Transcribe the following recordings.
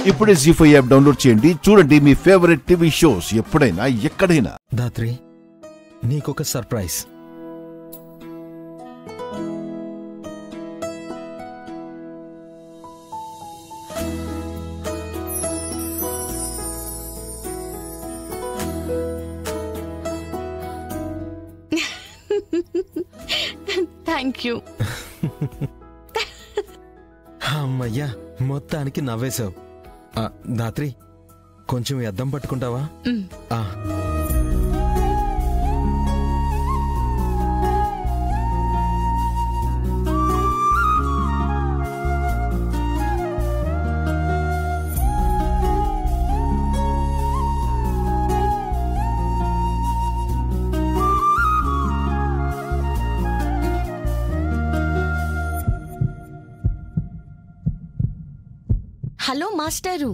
ఇప్పుడే జీ5 app download చేయండి. చూడండి మీ ఫేవరెట్ టీవీ షోస్ ఎప్పుడైనా ఎక్కడైనా. దాత్రి, నీకొక సర్ప్రైజ్. Thank you. అమ్మయ్యా, మొత్తానికి నవ్వేశావు. దాత్రి, కొంచెం అద్దం పట్టుకుంటావా? హలో మాస్టరు,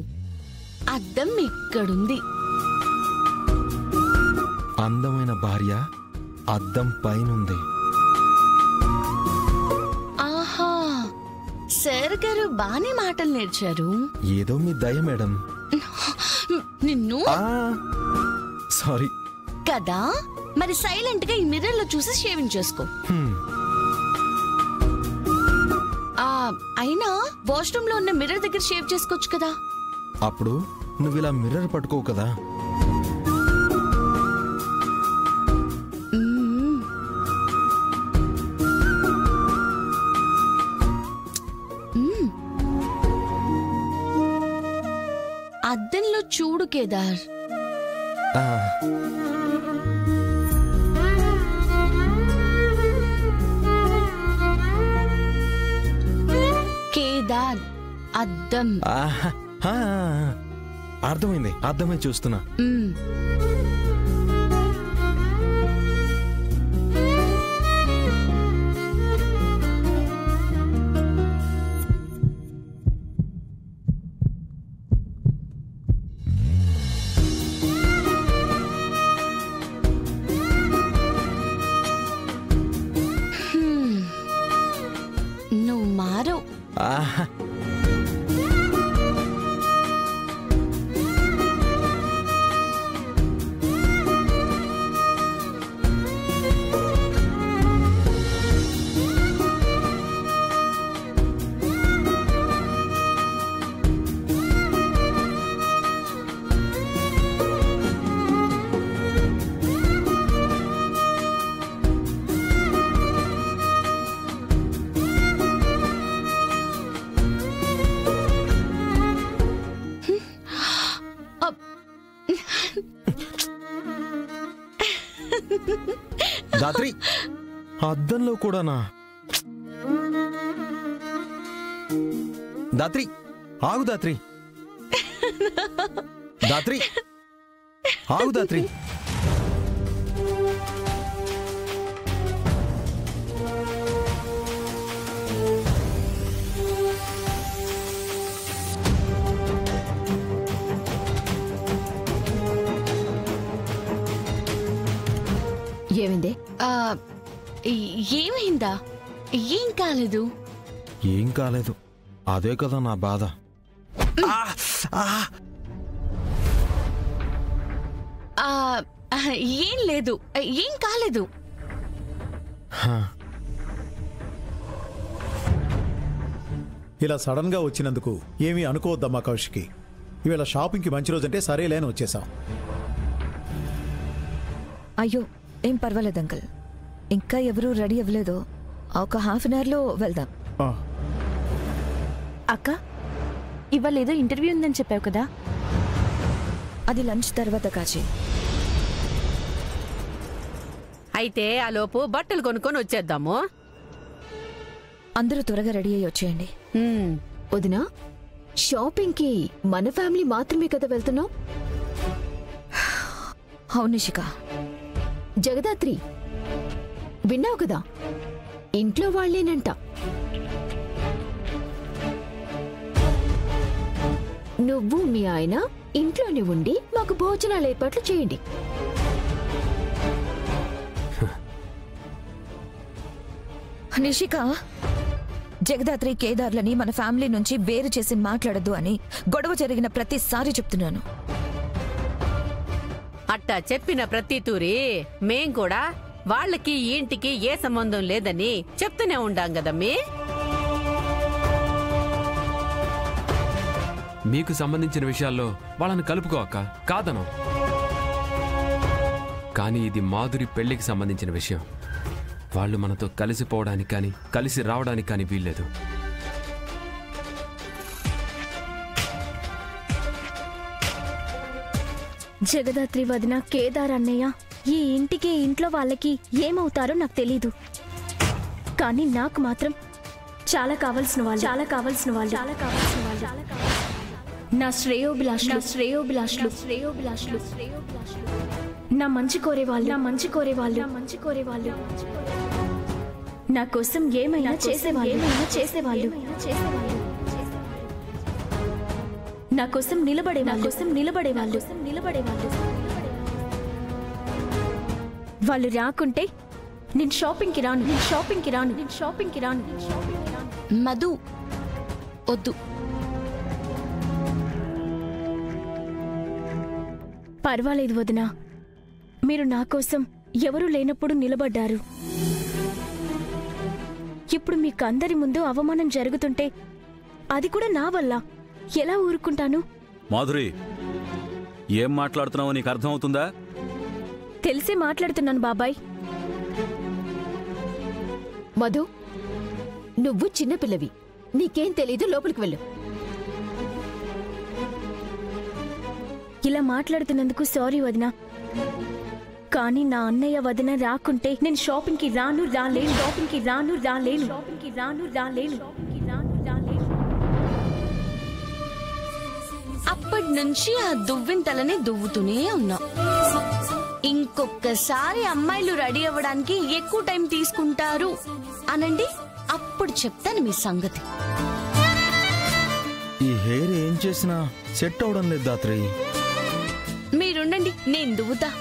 అద్దం ఇక్కడుంది. అందమైన భార్య అద్దం పైనుంది. ఆహా, సార్ గారు బానే మాటలు నేర్చారు. ఏదో మీ దయ మేడం. నిన్ను సారీ కదా. మరి సైలెంట్ గా ఈ మిర్రర్ లో చూసి షేవింగ్ చేసుకో. అయినా వాష్రూమ్ లో ఉన్న మిర్రర్ దగ్గర షేవ్ చేసుకోవచ్చు కదా. అప్పుడు నువ్వు ఇలా మిర్రర్ పట్టుకోవు కదా. అద్దంలో చూడు కేదార్. కేదార్, అద్దం. అర్థమైంది, అర్థమే చూస్తున్నా. నువ్వు మారు. దాత్రి, అద్దంలో కూడానా? దాత్రి, ఆగు దాత్రి. దాత్రి, ఆగు దాత్రి. ఏమైంది? ఏమైందా? ఏం కాలేదు. ఏం కాలేదు, అదే కదా నా బాధ. ఏం లేదు, ఏం కాలేదు. ఇలా సడన్ గా వచ్చినందుకు ఏమీ అనుకోవద్దమ్మా కౌశికి. ఇవాళ షాపింగ్ కి మంచి రోజంటే సరేలేని వచ్చేసాం. అయ్యో, ఏం పర్వాలేదు అంకల్. ఇంకా ఎవరూ రెడీ అవ్వలేదు. ఒక హాఫ్ అన్ అవర్లో వెళ్దాం. అక్క, ఇవాళ ఏదో ఇంటర్వ్యూ ఉందని చెప్పావు కదా. అది లంచ్ తర్వాత కాచి. అయితే ఆ లోపు బట్టలు కొనుక్కొని వచ్చేద్దాము. అందరూ త్వరగా రెడీ అయ్యి వచ్చేయండి. వదినా, షాపింగ్ కి మన ఫ్యామిలీ మాత్రమే కదా వెళ్తున్నాం. అవును నిషిక. జగదాత్రి, విన్నావు కదా, ఇంట్లో వాళ్లేనంట. నువ్వు మీ ఆయన ఇంట్లోనే ఉండి మాకు భోజనాలు ఏర్పాట్లు చేయండి. నిషిక, జగదాత్రి కేదార్లని మన ఫ్యామిలీ నుంచి వేరు చేసి మాట్లాడద్దు అని గొడవ జరిగిన ప్రతిసారి చెప్తున్నాను. అట్టా చెప్పిన ప్రతి తూరి మేం కూడా వాళ్ళకి ఈ ఇంటికి ఏ సంబంధం లేదని చెప్తూనే ఉండాం కదమ్మీ. మీకు సంబంధించిన విషయాల్లో వాళ్ళని కలుపుకో అక్క, కాదను. కానీ ఇది మాధురి పెళ్లికి సంబంధించిన విషయం. వాళ్ళు మనతో కలిసిపోవడానికి కానీ కలిసి రావడానికి కానీ వీల్లేదు. జగదాత్రి వదిన, కేదార్ అన్నయ్య ఈ ఇంటికి ఇంట్లో వాళ్ళకి ఏమవుతారో నాకు తెలీదు. కానీ నాకు మాత్రం చాలా కావాల్సిన వాళ్ళు, చాలా కావాల్సిన వాళ్ళు, చాలా కావాల్సిన వాళ్ళు, నా శ్రేయోభిలాషులు, నా శ్రేయోభిలాషులు, శ్రేయోభిలాషులు, శ్రేయోభిలాషులు, నా మంచి కోరేవాళ్ళు, నా మంచి కోరేవాళ్ళు, నా మంచి కోరేవాళ్ళు, నా కోసం ఏమైనా చేసేవాళ్ళు, ఏమైనా చేసేవాళ్ళు, నా కోసం నిలబడే, నా కోసం నిలబడేవాళ్ళు, నిలబడేవాళ్ళు. వాళ్ళు రాకుంటే నేను షాపింగ్కి రాను, నేను షాపింగ్కి రాను, నేను షాపింగ్కి రాను, నేను షాపింగ్కి రాను. మధు వద్దు. పర్వాలేదు వదినా, మీరు నా కోసం ఎవరూ లేనప్పుడు నిలబడ్డారు. ఇప్పుడు మీకు అందరి ముందు అవమానం జరుగుతుంటే అది కూడా నా వల్ల ఎలా ఊరుకుంటాను? మాధురి, ఏం మాట్లాడుతున్నావో నీకు అర్థమవుతుందా? తెలిసే మాట్లాడుతున్నాను బాబాయ్. మధు, నువ్వు చిన్నపిల్లవి, నీకేం తెలీదు, లోపలికి వెళ్ళు. ఇలా మాట్లాడుతున్నందుకు సారీ వదినా. కానీ నా అన్నయ్య వదిన రాకుంటే నేను షాపింగ్కి రాను, రాలేను, షాపింగ్కి రాను, రాలేను, షాపింగ్కి రాను, రాలేను, షాపింగ్కి రాను, రాలేను. అప్పటి నుంచి ఆ దువ్వింతలని దువ్వుతూనే ఉన్నా. ఇంకొకసారి అమ్మాయిలు రెడీ అవ్వడానికి ఎక్కువ టైం తీసుకుంటారు అనండి, అప్పుడు చెప్తాను మీ సంగతి. ఈ హెయిర్ ఏం చేసినా సెట్ అవడం లేదు దాత్రి. మీరుండండి, నేను దువ్వుతా.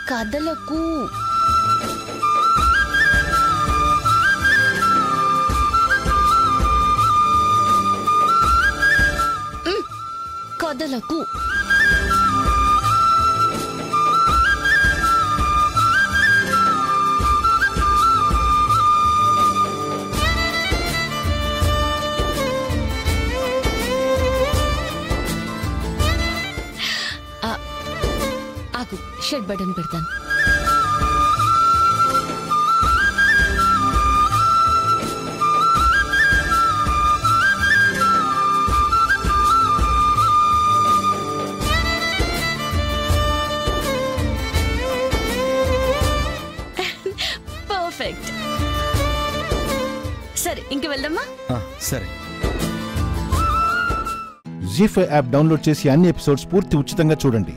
కదలకు. కదలకు. ఆగు, షెడ్ బటన్ పెడతాను. పర్ఫెక్ట్. సరే, ఇంక వెళ్దామా? సరే. జీ5 యాప్ డౌన్లోడ్ చేసి అన్ని ఎపిసోడ్స్ పూర్తి ఉచితంగా చూడండి.